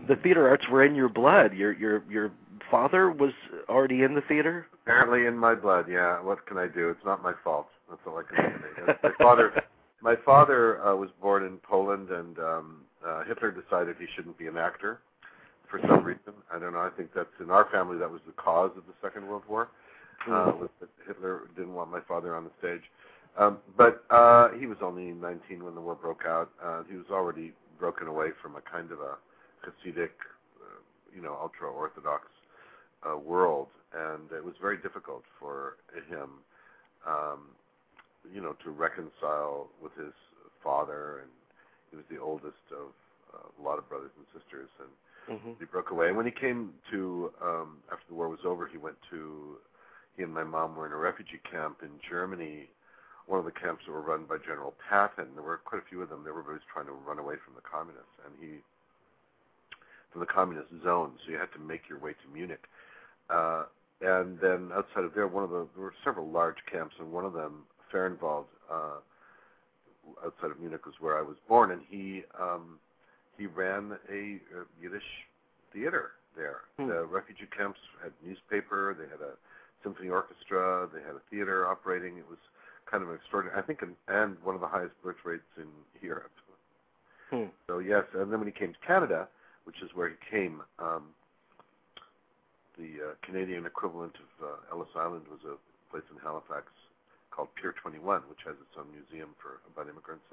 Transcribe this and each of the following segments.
the theater arts were in your blood. Your father was already in the theater? Apparently in my blood, yeah. What can I do? It's not my fault. That's all I can say. My father was born in Poland, and Hitler decided he shouldn't be an actor for some reason. I don't know. I think that's in our family. That was the cause of the Second World War. Was that Hitler didn't want my father on the stage. But he was only 19 when the war broke out. He was already broken away from a kind of a Hasidic, ultra-Orthodox world, and it was very difficult for him, to reconcile with his father, and he was the oldest of a lot of brothers and sisters, and he broke away. And when he came to, after the war was over, he and my mom were in a refugee camp in Germany, one of the camps that were run by General Patton. There were quite a few of them. Everybody was trying to run away from the communists, from the communist zone, so you had to make your way to Munich. And then outside of there, there were several large camps, and one of them, Fehrenwald, outside of Munich, was where I was born, and he ran a Yiddish theater there. The refugee camps had newspaper, they had a symphony orchestra, they had a theater operating. It was kind of extraordinary, I think, and one of the highest birth rates in Europe. So yes, and then when he came to Canada, which is where he came, the Canadian equivalent of Ellis Island was a place in Halifax called Pier 21, which has its own museum about immigrants,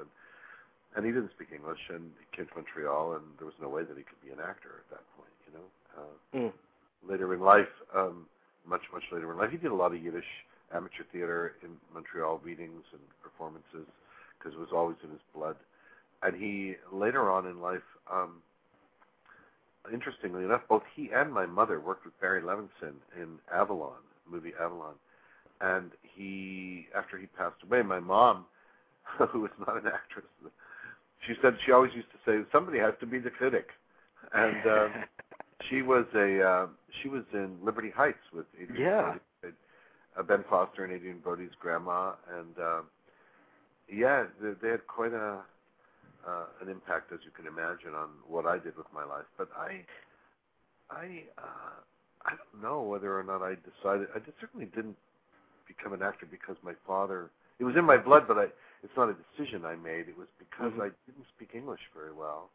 and he didn't speak English, and he came to Montreal, and there was no way that he could be an actor at that point, Later in life, much later in life, he did a lot of Yiddish amateur theater in Montreal, readings and performances, because it was always in his blood. And he, later on in life, interestingly enough, both he and my mother worked with Barry Levinson in Avalon, movie Avalon. And after he passed away, my mom, who was not an actress, she always used to say, somebody has to be the critic. And she was in Liberty Heights with Adrian Brody, Ben Foster and Adrian Brody's grandma, and they had quite an impact, as you can imagine, on what I did with my life. But I don't know whether or not I decided. I certainly didn't become an actor because my father. It was in my blood, but it's not a decision I made. It was because I didn't speak English very well.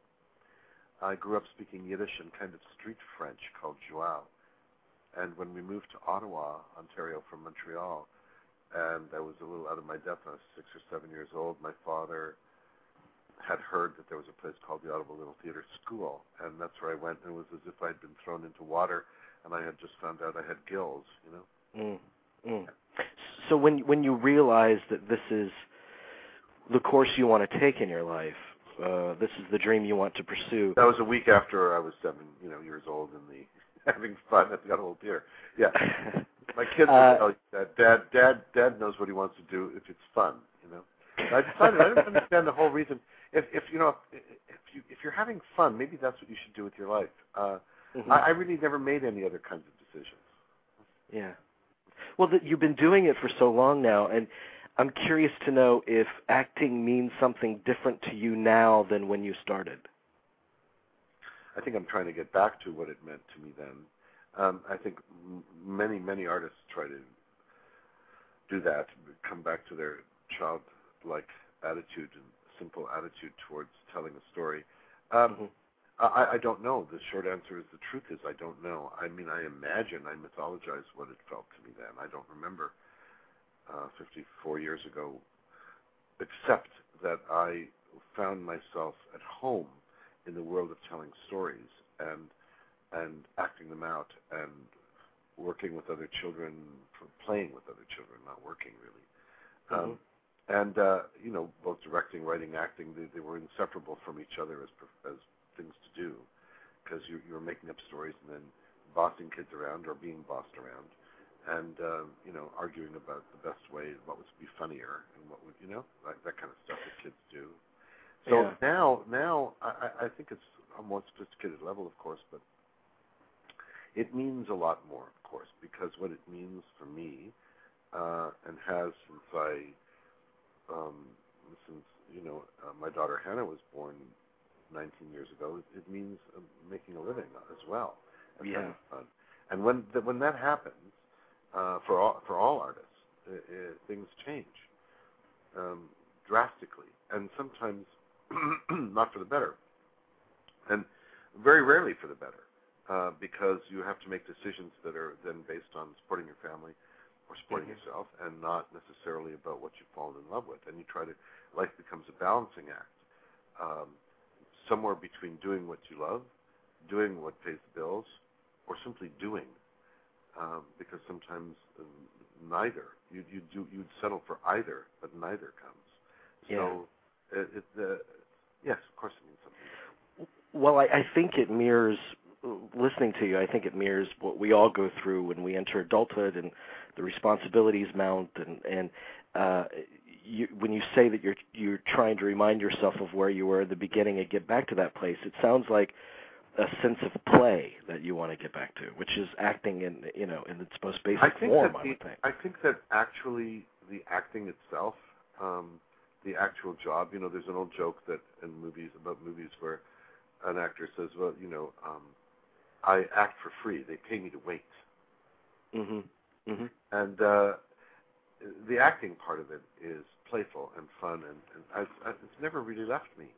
I grew up speaking Yiddish and kind of street French called Joao. And when we moved to Ottawa, Ontario, from Montreal, and I was a little out of my depth, I was 6 or 7 years old, my father had heard that there was a place called the Ottawa Little Theatre School, and that's where I went, and it was as if I'd been thrown into water, and I had just found out I had gills, So when you realize that this is the course you want to take in your life, this is the dream you want to pursue. That was a week after I was 7 years old and having fun at the Ottawa Theatre. Yeah. My kids would tell you that Dad knows what he wants to do if it's fun, I decided I didn't understand the whole reason. If you're having fun, maybe that's what you should do with your life. I really never made any other kinds of decisions. Yeah. Well, you've been doing it for so long now, and I'm curious to know if acting means something different to you now than when you started. I think I'm trying to get back to what it meant to me then. I think many artists try to do that, come back to their childlike attitude and simple attitude towards telling a story. I don't know. The short answer is the truth is I don't know. I mean, I mythologize what it felt to me then. I don't remember 54 years ago, except that I found myself at home in the world of telling stories and acting them out and working with other children, playing with other children, not working really. And both directing, writing, acting, they were inseparable from each other as things to do, because you were making up stories and then bossing kids around or being bossed around, and arguing about the best way, what would be funnier, and what would that kind of stuff that kids do. So now I think it's a more sophisticated level, of course, but it means a lot more, of course, because what it means for me, and has since my daughter Hannah was born 19 years ago, it means making a well. And Yeah. that is fun. And when that happens, for all artists, things change drastically, and sometimes not for the better, and very rarely for the better, because you have to make decisions that are then based on supporting your family or supporting yourself, and not necessarily about what you've fallen in love with. And you try to, life becomes a balancing act, somewhere between doing what you love, doing what pays the bills, or simply doing, because sometimes neither. You'd settle for either, but neither comes. So, yes, of course it means something. Well, I think it mirrors, listening to you, I think it mirrors what we all go through when we enter adulthood and the responsibilities mount. And when you say that you're trying to remind yourself of where you were in the beginning and get back to that place, it sounds like a sense of play that you want to get back to, which is acting in its most basic form, I would think. I think that actually the acting itself, the actual job, there's an old joke that in movies, about movies, where an actor says, well, I act for free. They pay me to wait. Mm-hmm. Mm-hmm. And the acting part of it is playful and fun, and it's never really left me.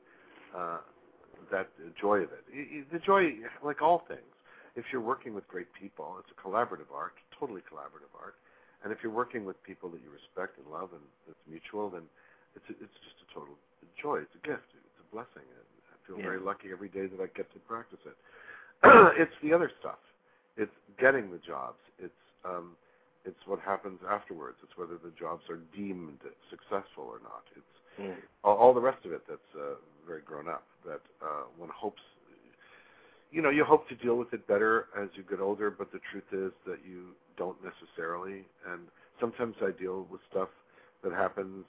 That joy of it. The joy, like all things, if you're working with great people, it's a collaborative art, totally collaborative art. And if you're working with people that you respect and love and it's mutual, then it's just a total joy. It's a gift. It's a blessing. And I feel very lucky every day that I get to practice it. It's the other stuff. It's getting the jobs. It's what happens afterwards. It's whether the jobs are deemed successful or not. It's all the rest of it that's very grown up, that one hopes, you hope to deal with it better as you get older, but the truth is that you don't necessarily. And sometimes I deal with stuff that happens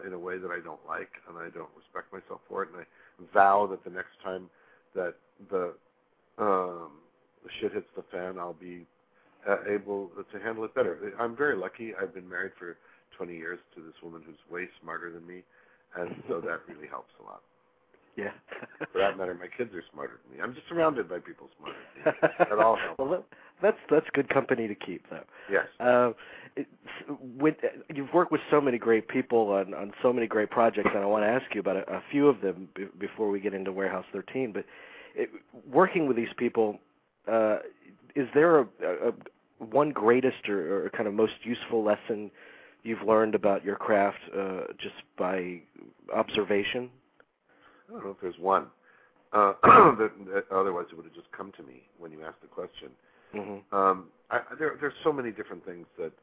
in a way that I don't like, and I don't respect myself for it, and I vow that the next time that the shit hits the fan, I'll be able to handle it better. I'm very lucky. I've been married for 20 years to this woman who's way smarter than me, and so that really helps a lot. Yeah. For that matter, my kids are smarter than me. I'm just surrounded by people smarter than me. That all helps. Well, that's good company to keep, though. Yes. You've worked with so many great people on so many great projects, and I want to ask you about a few of them before we get into Warehouse 13. But working with these people, is there a one greatest or kind of most useful lesson you've learned about your craft just by observation? I don't know if there's one. Otherwise, it would have just come to me when you asked the question. Mm-hmm. There's so many different things that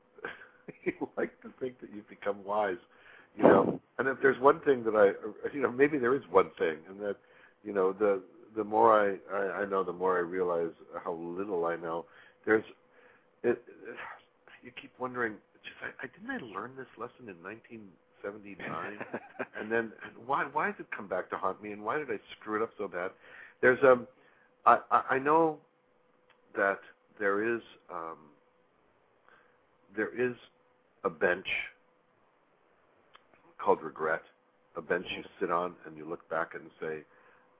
you like to think that you've become wise, And if there's one thing that maybe there is one thing, and that, the more I know, the more I realize how little I know. You keep wondering, didn't I learn this lesson in 1979? And then why has it come back to haunt me? And why did I screw it up so bad? I know that there is a bench called regret, a bench you sit on and you look back and say,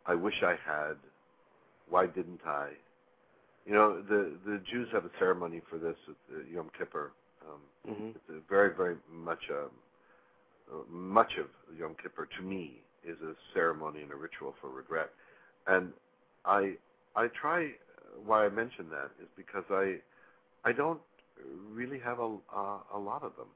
I wish I had. Why didn't I? The Jews have a ceremony for this at Yom Kippur. It's a very, very much of Yom Kippur, to me, is a ceremony and a ritual for regret. And I try, why I mention that is because I don't really have a lot of them.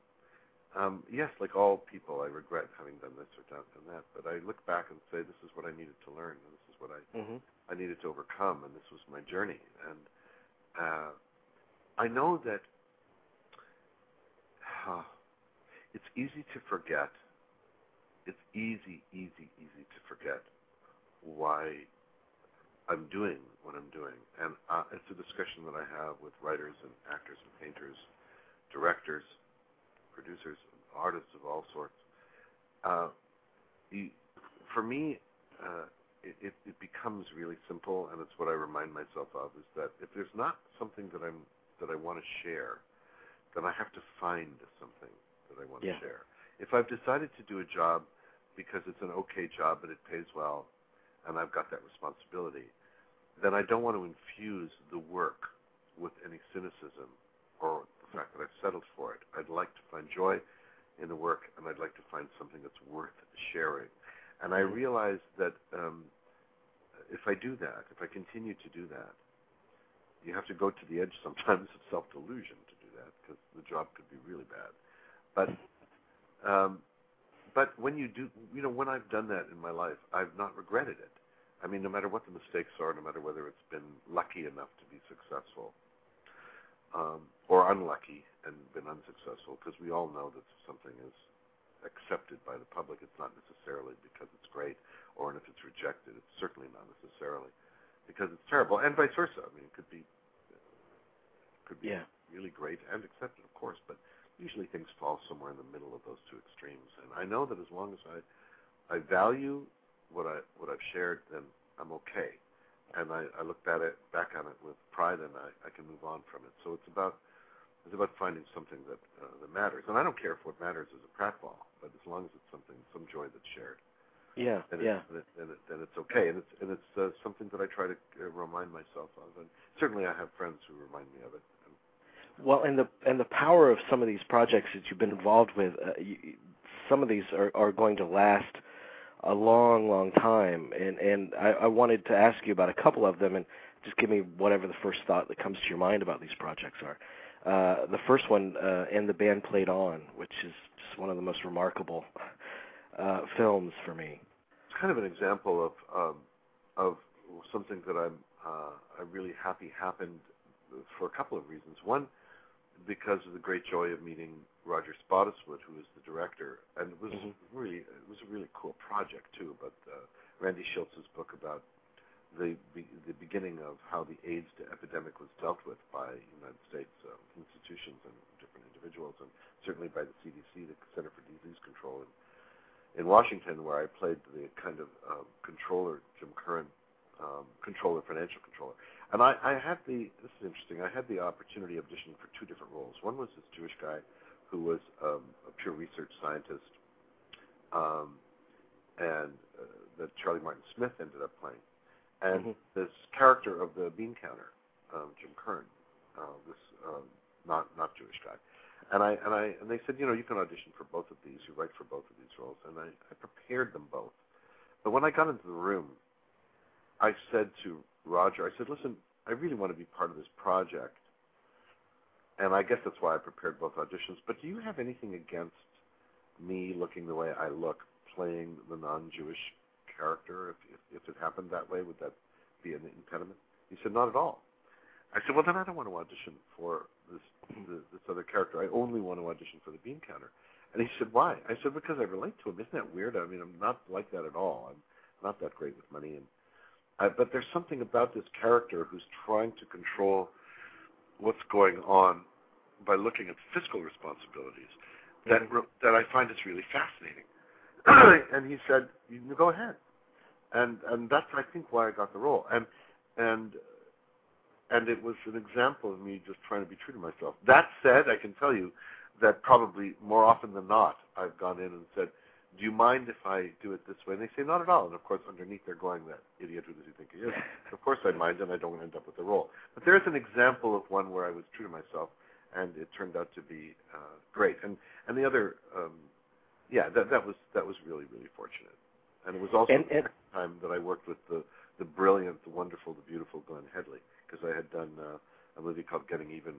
Yes, like all people, I regret having done this or done that, but I look back and say, this is what I needed to learn, and this is what I needed to overcome, and this was my journey. And I know that it's easy to forget. It's easy to forget why I'm doing what I'm doing. And it's a discussion that I have with writers and actors and painters, directors, producers, artists of all sorts. For me, it becomes really simple, and it's what I remind myself of, is that if there's not something that I want to share, then I have to find something that I want to share. If I've decided to do a job because it's an okay job but it pays well, and I've got that responsibility, then I don't want to infuse the work with any cynicism or the fact that I've settled for it. I'd like to find joy in the work, and I'd like to find something that's worth sharing. And I realize that if I do that, if I continue to do that, you have to go to the edge sometimes of self-delusion to do that, because the job could be really bad. But when you do, when I've done that in my life, I've not regretted it. I mean, no matter what the mistakes are, no matter whether it's been lucky enough to be successful or unlucky and been unsuccessful, because we all know that if something is accepted by the public, it's not necessarily because it's great, or if it's rejected, it's certainly not necessarily because it's terrible, and vice versa. I mean, it could be really great and accepted, of course, but usually things fall somewhere in the middle of those two extremes. And I know that as long as I value what I've shared, then I'm okay. And I look back on it with pride, and I can move on from it. So it's about finding something that matters. And I don't care if what matters is a pratfall, but as long as it's some joy that's shared. Then it's okay. And it's something that I try to remind myself of. And certainly I have friends who remind me of it. Well, and the power of some of these projects that you've been involved with, some of these are going to last a long, long time. And I wanted to ask you about a couple of them, and just give me whatever the first thought that comes to your mind about these projects are. The first one, And the Band Played On, which is just one of the most remarkable films for me. It's kind of an example of something that I'm really happy happened for a couple of reasons. One, because of the great joy of meeting Roger Spottiswoode, who is the director, and it was a really cool project too. But Randy Schiltz's book about the beginning of how the AIDS epidemic was dealt with by United States institutions and different individuals, and certainly by the CDC, the Center for Disease Control in Washington, where I played the kind of controller, Jim Curran, financial controller. And I had this is interesting, I had the opportunity of auditioning for two different roles. One was this Jewish guy who was a pure research scientist, and that Charlie Martin Smith ended up playing. And this character of the bean counter, Jim Curran, this not Jewish guy. And they said, you can audition for both of these, you write for both of these roles. And I prepared them both. But when I got into the room, I said to Roger, I said, listen, I really want to be part of this project. And I guess that's why I prepared both auditions. But do you have anything against me looking the way I look, playing the non-Jewish character? If it happened that way, would that be an impediment? He said, not at all. I said, well, then I don't want to audition for this other character. I only want to audition for the bean counter. And he said, why? I said, because I relate to him. Isn't that weird? I mean, I'm not like that at all. I'm not that great with money. But there's something about this character who's trying to control what's going on by looking at fiscal responsibilities that I find is really fascinating. And he said, you can go ahead. And that's, I think, why I got the role. And it was an example of me just trying to be true to myself. That said, I can tell you that probably more often than not, I've gone in and said, do you mind if I do it this way? And they say, not at all. And, of course, underneath they're going, that idiot, who does he think he is? Of course I mind, and I don't end up with the role. But there's an example of one where I was true to myself, and it turned out to be great. And the other, that was really, really fortunate. And it was also the second time that I worked with the brilliant, the wonderful, the beautiful Glenn Headley, because I had done a movie called Getting Even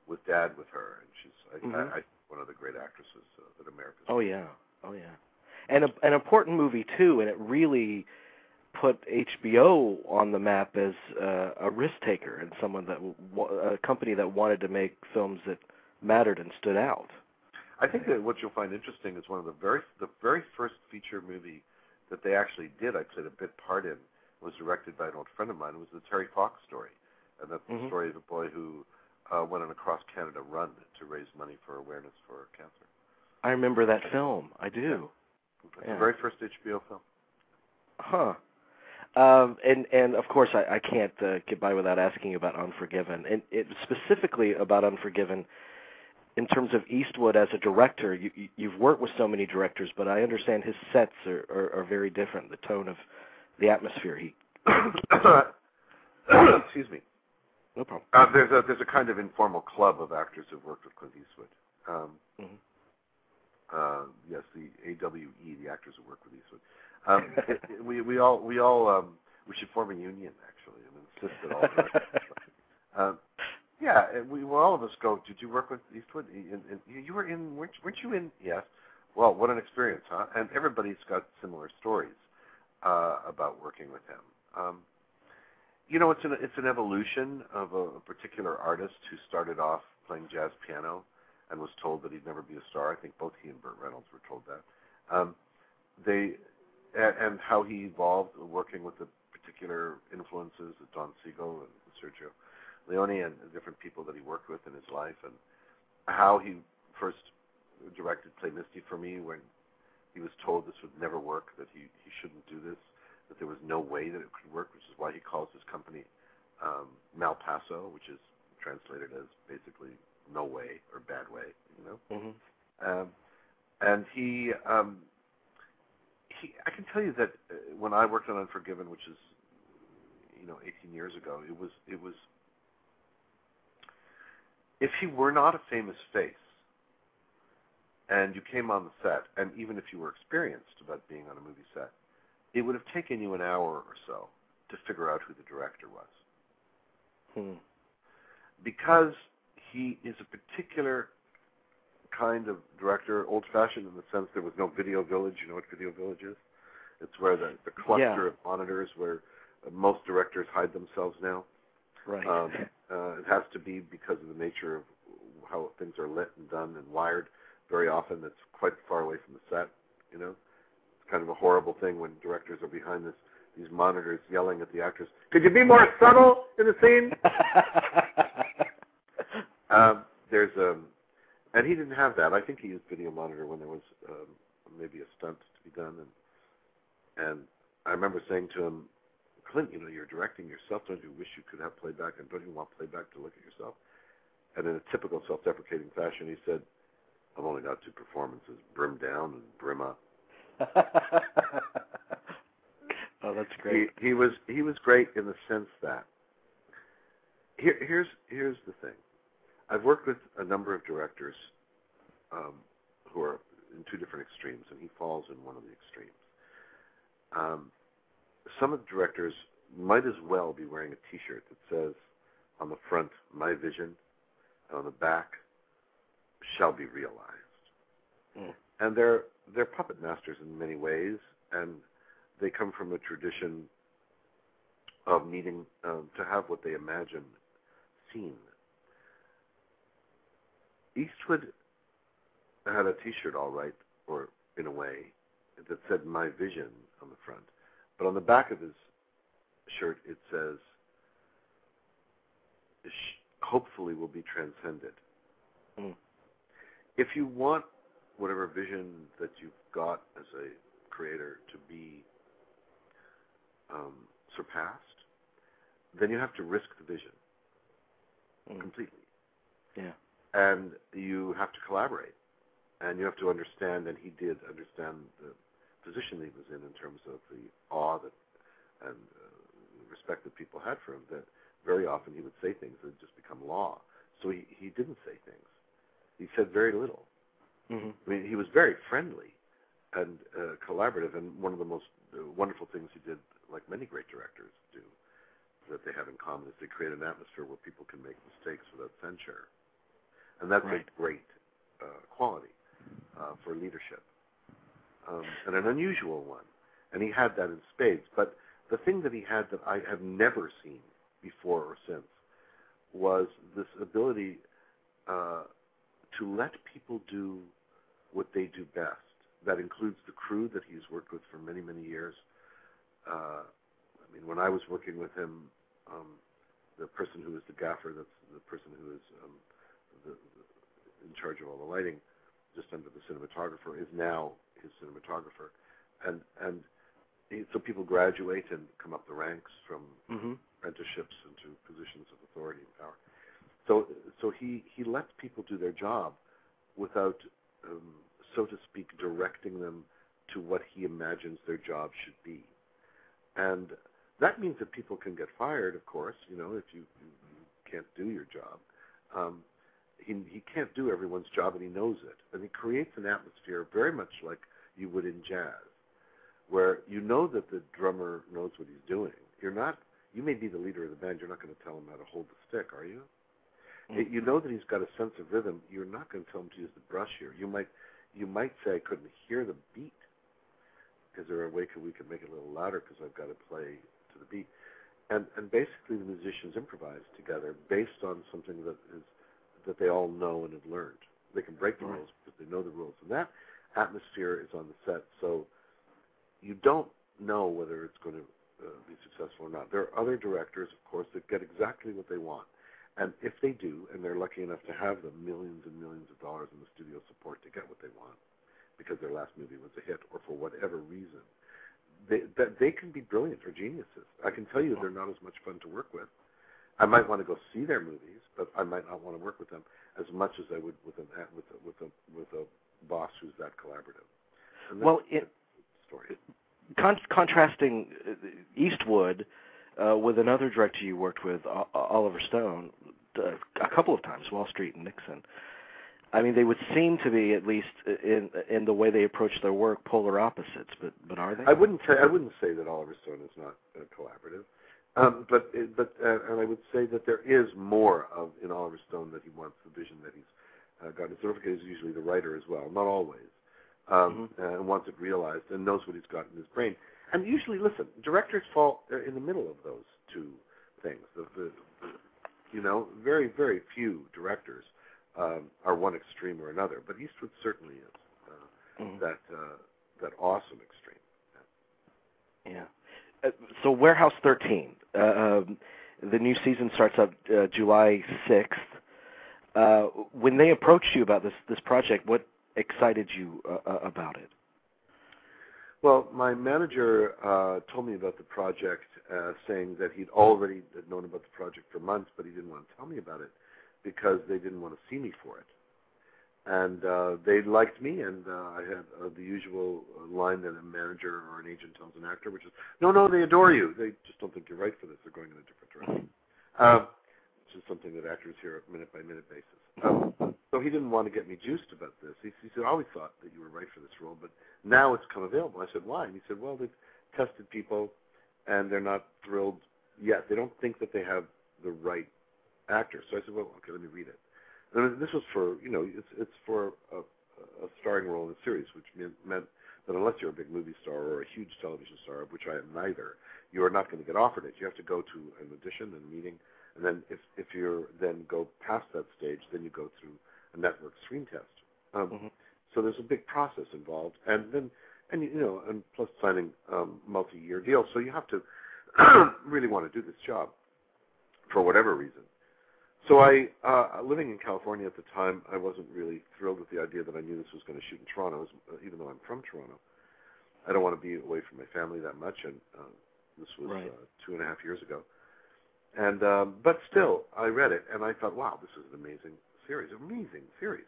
with Dad with her, and she's I one of the great actresses that America's. Oh yeah. And an important movie too, and it really put HBO on the map as a risk taker and a company that wanted to make films that mattered and stood out. I think that what you'll find interesting is one of the very first feature movie that they actually did. I played a bit part in. Was directed by an old friend of mine. It was the Terry Fox story, and that's the story of a boy who went on a cross Canada run to raise money for awareness for cancer. I remember that film. I do. It's the very first HBO film. Huh. And of course, I can't get by without asking you about Unforgiven, and specifically about Unforgiven. In terms of Eastwood as a director, you've worked with so many directors, but I understand his sets are very different. The tone of the atmosphere. Excuse me. No problem. There's a kind of informal club of actors who've worked with Clint Eastwood. Yes, the AWE, the actors who work with Eastwood. We should form a union actually and insist that all of us. All of us go. Did you work with Eastwood? You were in. Weren't you in? Yes. Well, what an experience, huh? And everybody's got similar stories about working with him. It's an evolution of a particular artist who started off playing jazz piano and was told that he'd never be a star. I think both he and Burt Reynolds were told that. And how he evolved working with the particular influences of Don Siegel and Sergio Leone and the different people that he worked with in his life, and how he first directed Play Misty for me when he was told this would never work, that he shouldn't do this, that there was no way that it could work, which is why he calls his company Malpaso, which is translated as basically no way or bad way, and he I can tell you that when I worked on Unforgiven, which is 18 years ago, it was if he were not a famous face and you came on the set, and even if you were experienced about being on a movie set, it would have taken you an hour or so to figure out who the director was. Because he is a particular kind of director, old-fashioned in the sense there was no video village. You know what video village is? It's where the cluster of monitors where most directors hide themselves now. Right. It has to be because of the nature of how things are lit and done and wired. Very often it's quite far away from the set, It's kind of a horrible thing when directors are behind these monitors yelling at the actors, "Could you be more subtle in the scene?" And he didn't have that. I think he used video monitor when there was maybe a stunt to be done. And I remember saying to him, "Clint, you're directing yourself. Don't you wish you could have playback? And don't you want playback to look at yourself?" And in a typical self-deprecating fashion, he said, "I've only got two performances, Brim Down and Brim Up." Oh, that's great. He was great in the sense that here's the thing. I've worked with a number of directors who are in two different extremes, and he falls in one of the extremes. Some of the directors might as well be wearing a T-shirt that says on the front, "My vision," and on the back, "Shall be realized." And they're puppet masters in many ways, and they come from a tradition of needing to have what they imagine seen. Eastwood had a T-shirt, all right, or in a way, that said "My vision" on the front, but on the back of his shirt it says, "Hopefully will be transcended." If you want whatever vision that you've got as a creator to be surpassed, then you have to risk the vision completely. Yeah. And you have to collaborate, and you have to understand, and he did understand the position that he was in terms of the awe and respect that people had for him, that very often he would say things that had just become law. So he didn't say things. He said very little. I mean, he was very friendly and collaborative, and one of the most wonderful things he did, like many great directors do, that they have in common, is they create an atmosphere where people can make mistakes without censure. And that's a great quality for leadership, and an unusual one. And he had that in spades. But the thing that he had that I have never seen before or since was this ability to let people do what they do best. That includes the crew that he's worked with for many, many years. I mean, when I was working with him, the person who was the gaffer, that's the person who is in charge of all the lighting, just under the cinematographer, is now his cinematographer. So people graduate and come up the ranks from apprenticeships into positions of authority and power. So he lets people do their job without, so to speak, directing them to what he imagines their job should be. And That means that people can get fired, of course, if you can't do your job. He can't do everyone's job, and he knows it. And he creates an atmosphere very much like you would in jazz, where you know that the drummer knows what he's doing. You may be the leader of the band. You're not going to tell him how to hold the stick, are you? Mm-hmm. You know that he's got a sense of rhythm. You're not going to tell him to use the brush here. You might say, I couldn't hear the beat. Is there a way we could make it a little louder because I've got to play to the beat? And basically the musicians improvise together based on something that they all know and have learned. They can break the rules because they know the rules. And that atmosphere is on the set, so you don't know whether it's going to be successful or not. There are other directors, of course, that get exactly what they want. And if they do, and they're lucky enough to have the millions and millions of dollars in the studio support to get what they want, because their last movie was a hit, or for whatever reason, they can be brilliant or geniuses. I can tell you they're not as much fun to work with. I might want to go see their movies, but I might not want to work with them as much as I would with a boss who's that collaborative. And that's story. Contrasting Eastwood with another director you worked with, Oliver Stone, a couple of times, Wall Street and Nixon. I mean, they would seem to be, at least in the way they approach their work, polar opposites. But are they? I wouldn't say that Oliver Stone is not collaborative, but I would say that there is more in Oliver Stone that he wants, the vision that he's got. His is usually the writer as well, not always, and wants it realized and knows what he's got in his brain. And usually, listen, directors fall in the middle of those two things. Very, very few directors are one extreme or another, but Eastwood certainly is that awesome extreme. Yeah. So Warehouse 13, the new season starts up July 6th. When they approached you about this project, what excited you about it? Well, my manager told me about the project, saying that he'd already known about the project for months, but he didn't want to tell me about it because they didn't want to see me for it. And they liked me, and I had the usual line that a manager or an agent tells an actor, which is, no, they adore you. They just don't think you're right for this. They're going in a different direction. Which is something that actors hear on a minute-by-minute basis. So he didn't want to get me juiced about this. He said, I always thought that you were right for this role, but now it's come available. I said, why? And he said, well, they've tested people, and they're not thrilled yet. They don't think that they have the right actor. So I said, well, okay, let me read it. And this was for, it's for a starring role in a series, which meant that unless you're a big movie star or a huge television star, of which I am neither, you are not going to get offered it. You have to go to an audition and a meeting, and then if you then go past that stage, then you go through a network screen test. So there's a big process involved, and plus signing multi-year deals. So you have to really want to do this job for whatever reason. So living in California at the time, I wasn't really thrilled with the idea that I knew this was going to shoot in Toronto, even though I'm from Toronto. I don't want to be away from my family that much, and this was 2.5 years ago. And but still, I read it, and I thought, wow, this is an amazing series.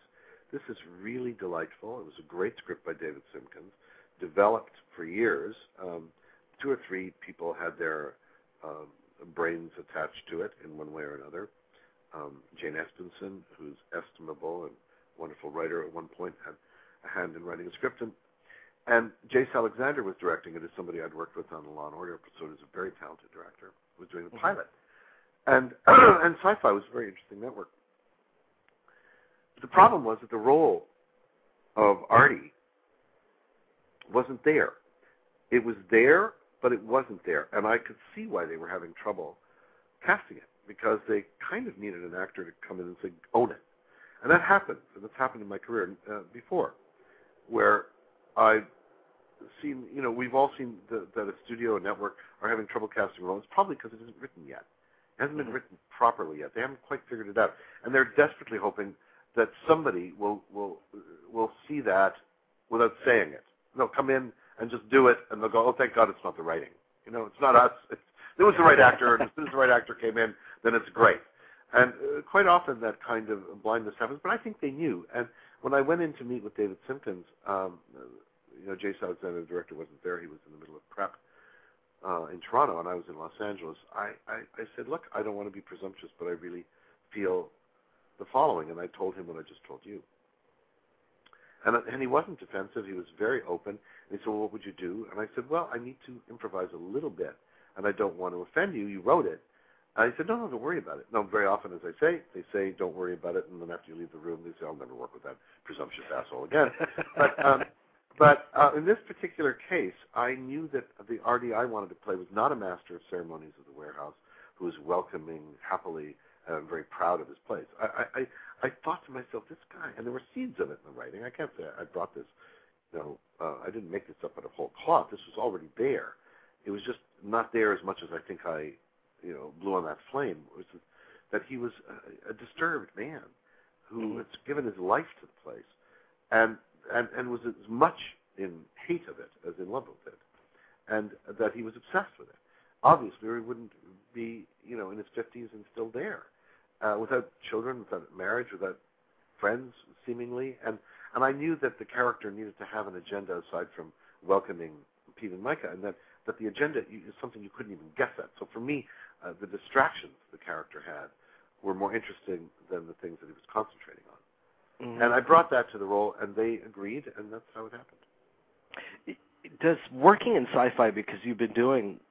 This is really delightful. It was a great script by David Simkins, developed for years. 2 or 3 people had their brains attached to it in one way or another. Jane Espenson, who's estimable and wonderful writer, at one point had a hand in writing a script. And Jace Alexander was directing it, as somebody I'd worked with on the Law & Order episode, is a very talented director, was doing the pilot. And Sci-Fi was a very interesting network. The problem was that the role of Artie wasn't there. It was there, but it wasn't there. And I could see why they were having trouble casting it, because they kind of needed an actor to come in and say, own it. And that happened. And that's happened in my career before, where I've seen, we've all seen that a studio and network are having trouble casting roles. It's probably because it isn't written yet. It hasn't been written properly yet. They haven't quite figured it out. And they're desperately hoping that somebody will see that without saying it. They'll come in and just do it, and they'll go, oh, thank God it's not the writing. It's not us. It was the right actor, and as soon as the right actor came in, then it's great. And quite often that kind of blindness happens, but I think they knew. And when I went in to meet with David Simpkins, Jace Alexander, the director, wasn't there. He was in the middle of prep. in Toronto and I was in Los Angeles, I said, look, I don't want to be presumptuous, but I really feel the following, and I told him what I just told you. And he wasn't defensive. He was very open. And he said, well, what would you do? And I said, well, I need to improvise a little bit, and I don't want to offend you. You wrote it. And he said, no, don't worry about it. No, very often, as I say, they say, don't worry about it, and then after you leave the room, they say, I'll never work with that presumptuous asshole again. But in this particular case, I knew that the Artie I wanted to play was not a master of ceremonies of the warehouse who was welcoming happily and very proud of his place. I thought to myself, this guy, and there were seeds of it in the writing. I can't say I brought this, I didn't make this up out of whole cloth. This was already there. It was just not there as much as I think I, blew on that flame. It was that he was a disturbed man who had given his life to the place, and was as much in hate of it as in love with it, and that he was obsessed with it. Obviously, he wouldn't be, in his 50s and still there, without children, without marriage, without friends, seemingly. And I knew that the character needed to have an agenda aside from welcoming Pete and Micah, and that the agenda is something you couldn't even guess at. So for me, the distractions the character had were more interesting than the things that he was concentrating on. Mm-hmm. And I brought that to the role, and they agreed, and that's how it happened. Does working in sci-fi, because you've been doing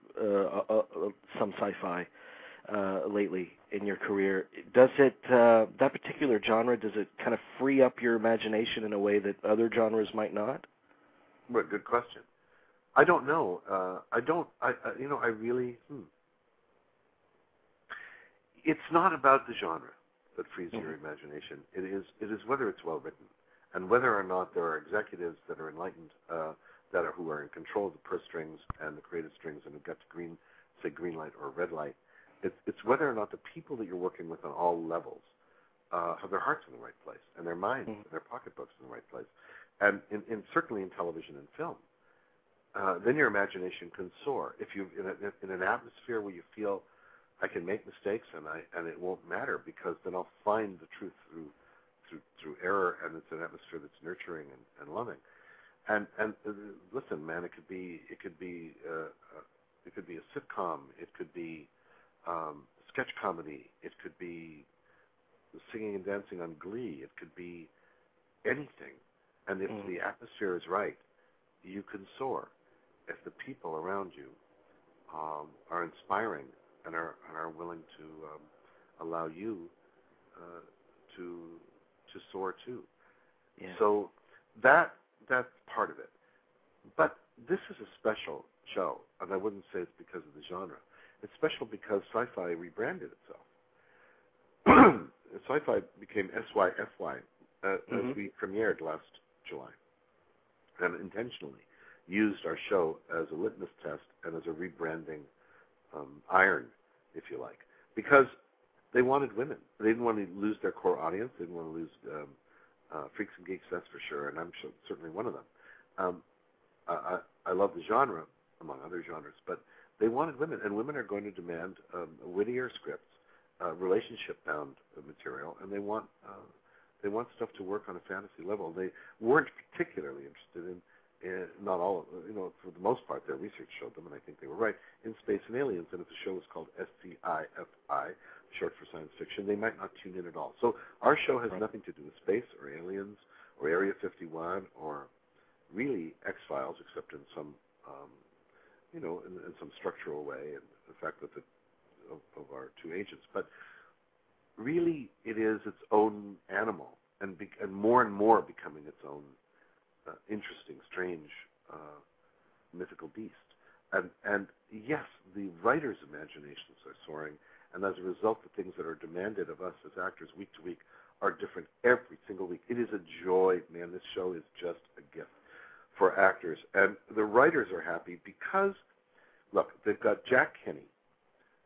some sci-fi lately in your career, does it, that particular genre, does it kind of free up your imagination in a way that other genres might not? Well, good question. I don't know. I really, It's not about the genre that frees your imagination. It is whether it's well written, and whether or not there are executives that are enlightened, who are in control of the purse strings and the creative strings, and who've got to say green light or red light. It's whether or not the people that you're working with on all levels have their hearts in the right place, and their minds and their pocketbooks in the right place, and certainly in television and film. Then your imagination can soar. If you in an atmosphere where you feel I can make mistakes and it won't matter, because then I'll find the truth through error, and it's an atmosphere that's nurturing and loving. And listen, man, it could be a sitcom, it could be sketch comedy, it could be singing and dancing on Glee, it could be anything. And if the atmosphere is right, you can soar. If the people around you are inspiring and are willing to allow you to soar too. Yeah. So that's part of it. But this is a special show, and I wouldn't say it's because of the genre. It's special because sci-fi rebranded itself. Sci-fi became SYFY as we premiered last July, and intentionally used our show as a litmus test and as a rebranding iron, if you like, because they wanted women. They didn't want to lose their core audience. They didn't want to lose freaks and geeks, that's for sure, and I'm certainly one of them. I love the genre, among other genres, but they wanted women, and women are going to demand wittier scripts, relationship-bound material, and they want stuff to work on a fantasy level. They weren't particularly interested in not all, for the most part, their research showed them, and I think they were right, in space and aliens. And if the show was called SCIFI, short for science fiction, they might not tune in at all. So our show has nothing to do with space or aliens or Area 51 or really X-Files, except in some, in some structural way, and the fact that of our two agents. But really, it is its own animal, and more becoming its own interesting, strange, mythical beast. And yes, the writers' imaginations are soaring, and as a result, the things that are demanded of us as actors week to week are different every single week. It is a joy, man. This show is just a gift for actors. And the writers are happy because, look, they've got Jack Kenny,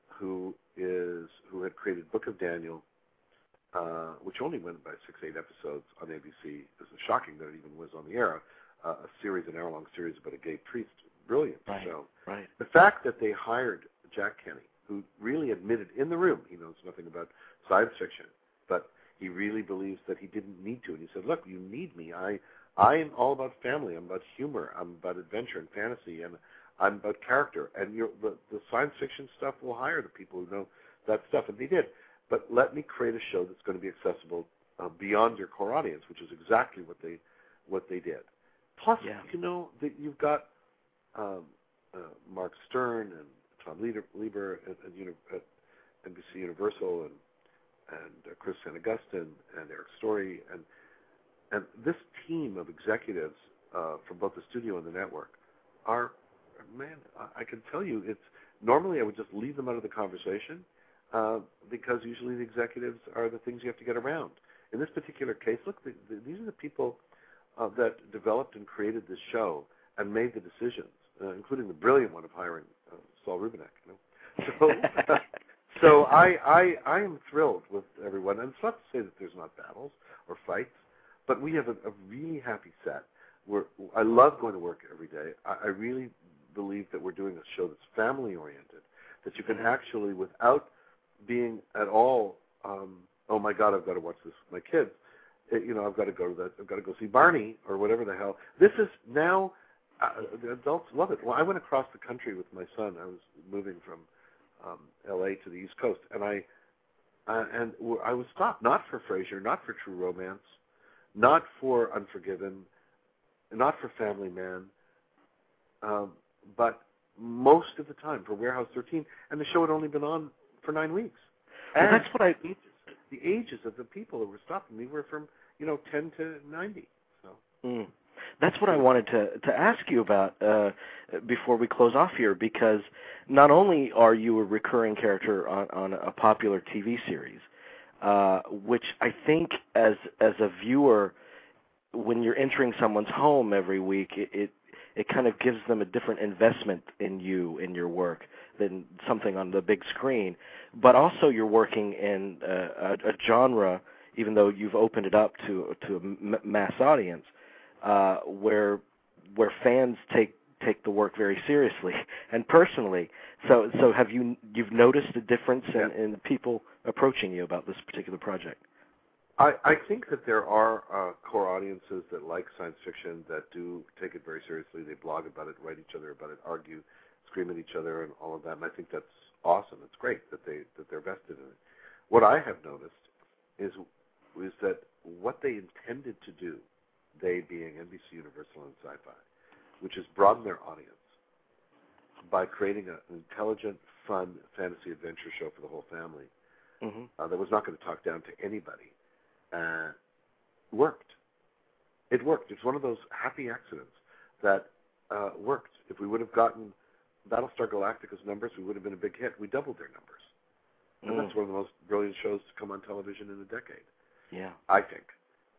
who had created Book of Daniel, which only went by 6-8 episodes on ABC. It's shocking that it even was on the air. An hour-long series about a gay priest. Brilliant show. Right. The fact that they hired Jack Kenny, who really admitted in the room he knows nothing about science fiction, but he really believes that he didn't need to. And he said, look, you need me. I am all about family. I'm about humor. I'm about adventure and fantasy. And I'm about character. And the science fiction stuff will hire the people who know that stuff, and they did. But let me create a show that's going to be accessible beyond your core audience, which is exactly what they did. Plus, that you've got Mark Stern and Tom Lieber at NBC Universal and Chris St. Augustine and Eric Story and this team of executives from both the studio and the network are, man, I can tell you, it's normally I would just leave them out of the conversation because usually the executives are the things you have to get around. In this particular case, look, these are the people that developed and created this show and made the decisions, including the brilliant one of hiring Saul Rubinek. So I am thrilled with everyone, and it's not to say that there's not battles or fights, but we have a really happy set. I love going to work every day. I really believe that we're doing a show that's family-oriented, that you can actually, without being at all, oh my God, I've got to watch this with my kids. I've got to go see Barney or whatever the hell. This is now, the adults love it. Well, I went across the country with my son. I was moving from L.A. to the East Coast, and I was stopped, not for Frasier, not for True Romance, not for Unforgiven, not for Family Man, but most of the time for Warehouse 13, and the show had only been on for 9 weeks. And that's what the ages of the people that were stopping me were from 10 to 90. So. That's what I wanted to ask you about before we close off here, because not only are you a recurring character on a popular TV series, which I think as a viewer, when you're entering someone's home every week, it kind of gives them a different investment in you, in your work, than something on the big screen. But also you're working in a genre, even though you've opened it up to a mass audience, where fans take the work very seriously and personally. So have you've noticed a difference in people approaching you about this particular project? I think that there are core audiences that like science fiction that do take it very seriously. They blog about it, write each other about it, argue, scream at each other, and all of that. And I think that's awesome. It's great that they're vested in it. What I have noticed is that what they intended to do, they being NBC Universal and Sci-Fi, which is broaden their audience by creating an intelligent, fun fantasy adventure show for the whole family that was not going to talk down to anybody. Worked. It worked. It's one of those happy accidents that worked. If we would have gotten Battlestar Galactica's numbers, we would have been a big hit. We doubled their numbers. And that's one of the most brilliant shows to come on television in a decade. Yeah. I think.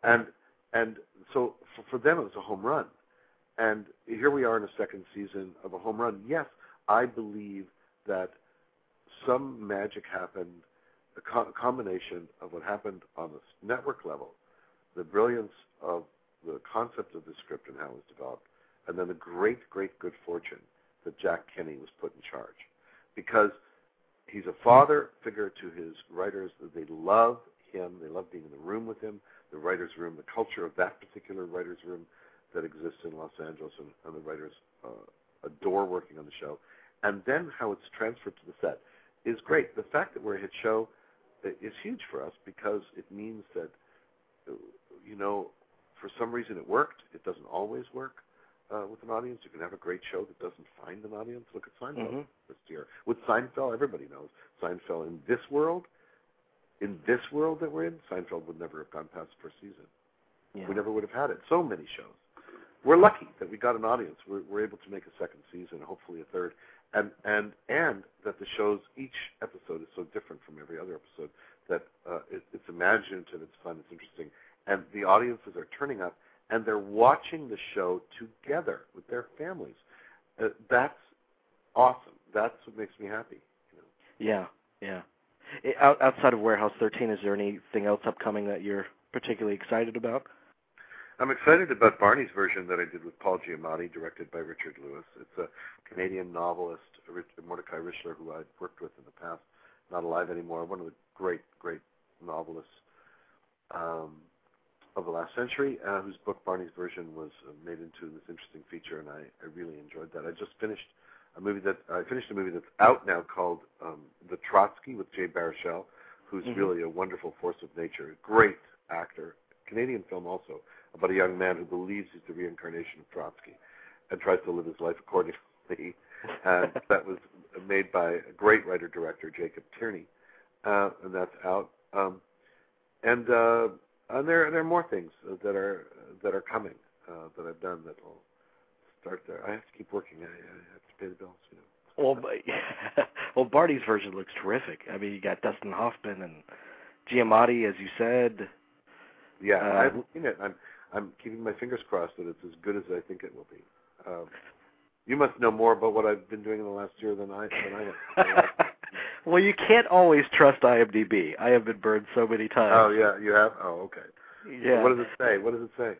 And so for them it was a home run. And here we are in a second season of a home run. Yes, I believe that some magic happened, a combination of what happened on the network level, the brilliance of the concept of the script and how it was developed, and then the great good fortune that Jack Kinney was put in charge. Because he's a father figure to his writers. They love him. They love being in the room with him, the writer's room, the culture of that particular writer's room that exists in Los Angeles, and the writers adore working on the show. And then how it's transferred to the set is great. The fact that we're a hit show is huge for us because it means that, for some reason it worked. It doesn't always work with an audience. You can have a great show that doesn't find an audience. Look at Seinfeld this year. With Seinfeld, everybody knows Seinfeld in this world that we're in, Seinfeld would never have gone past the first season. Yeah. We never would have had it. So many shows. We're lucky that we got an audience. We're able to make a second season, hopefully a third, and that the shows, each episode is so different from every other episode that it's imaginative, it's fun, it's interesting, and the audiences are turning up, and they're watching the show together with their families. That's awesome. That's what makes me happy. Yeah. Outside of Warehouse 13, is there anything else upcoming that you're particularly excited about? I'm excited about Barney's version that I did with Paul Giamatti, directed by Richard Lewis. It's a Canadian novelist, Mordecai Richler, who I've worked with in the past, not alive anymore, one of the great novelists of the last century, whose book Barney's version was made into this interesting feature, and I really enjoyed that. I just finished I finished a movie that's out now called The Trotsky with Jay Baruchel, who's really a wonderful force of nature, great actor, Canadian film also, about a young man who believes he's the reincarnation of Trotsky and tries to live his life accordingly. And that was made by a great writer-director, Jacob Tierney, and that's out. And there are more things that are coming that I've done that will start there. I have to keep working. I have to pay the bills, you know. Well, Barty's version looks terrific. I mean, you got Dustin Hoffman and Giamatti, as you said. Yeah, I've seen it. I'm keeping my fingers crossed that it's as good as I think it will be. You must know more about what I've been doing in the last year than I have. Well, you can't always trust IMDb. I have been burned so many times. Oh yeah, you have. Oh okay. Yeah. What does it say? What does it say?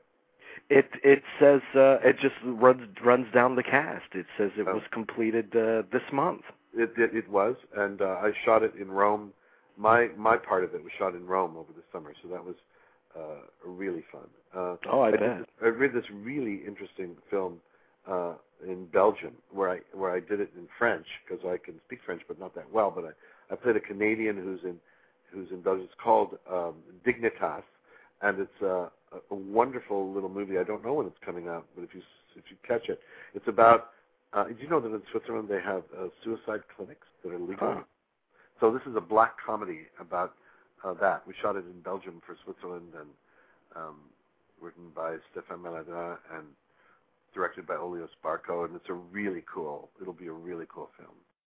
It says it just runs down the cast. It says it was completed this month. It was, and I shot it in Rome. My part of it was shot in Rome over the summer, so that was really fun. I bet. I read this really interesting film in Belgium where I did it in French because I can speak French but not that well. But I played a Canadian who's in Belgium. It's called Dignitas, and it's a wonderful little movie. I don't know when it's coming out, but if you catch it, it's about. Did you know that in Switzerland they have suicide clinics that are legal? Huh. So this is a black comedy about that. We shot it in Belgium for Switzerland, and written by Stéphane Maladin and directed by Olios Barco, and it'll be a really cool film.